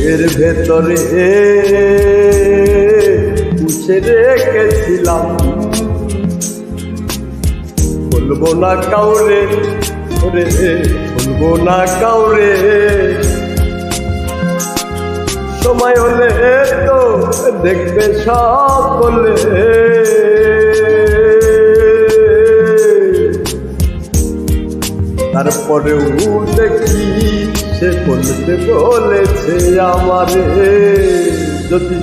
বুকের ভেতরে মুছে রেখেছিলাম, বলবো না কাউরে, ওরে বলবো না কাউরে। সময় হলে তো দেখবে সকলে, তারপরেও দেখি সে বলতে বলেছে আমারে যদি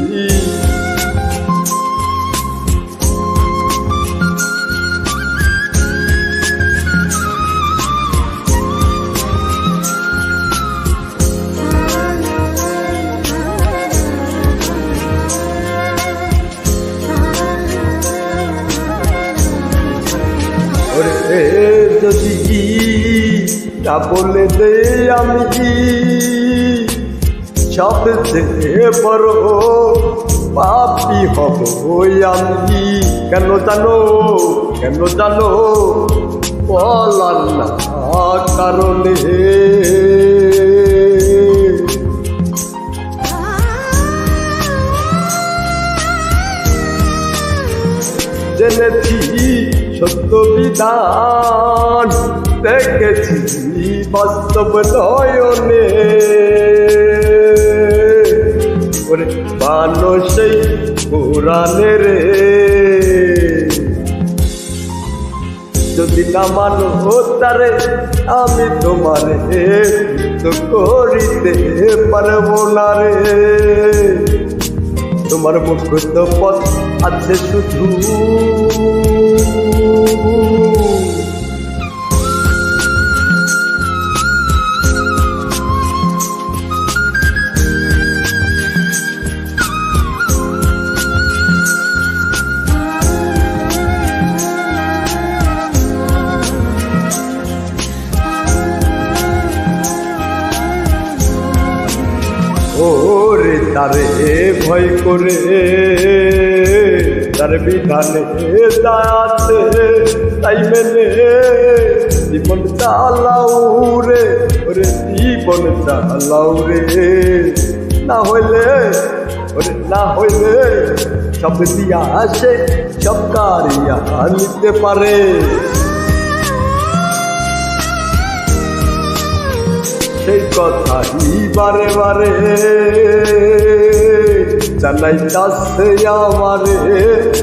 যদি তা বলে দে আমি সবচেয়ে বড় পাপী হব আমি। কেন জানো, কেন জানো, বলার না কারণে। জেনেছি সত্য বিধান, দেখেছি বাস্তব নয়নে, ওরে মানুষই পুরাণে রে। যদি না মানো তারে আমি তোমারে তো করিতে পারবো না রে। তোমার মুক্ত পথ আছে শুধু, ওরে তারে ভয় করে তার বিধানে দাঁড়াতে তাই মেনে জীবন চালাও রে, ওরে জীবন চালাও রে। না হইলে, ওরে না হইলে সব দিয়া আসে সব কারিয়া নিতে পারে। সেই কথাই বারে বারে জানাইতাছে আমারে,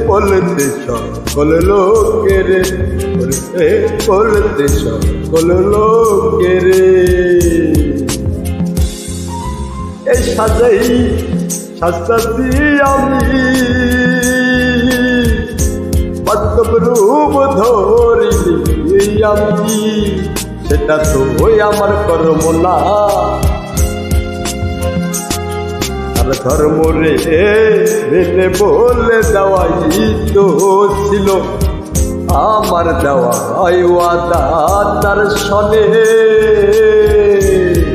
বলতে সকল লোকের, বলতে সকল লোকের। এই সাজাই সাজতাছি আমি, বাস্তব রূপ ধরিনি আমি। সেটা তো ওই আমার কর্ম না, আর ধর্ম রে মেনে বলে দেওয়াই তো ছিল আমার দেওয়া ওয়াদা। তার সনে,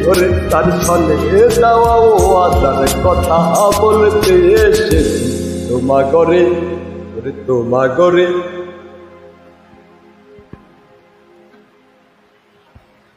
ওরে তার সনে দেওয়া ওয়াদার কথা বলতে এসেছি তোমা করে, ওরে তোমা করে।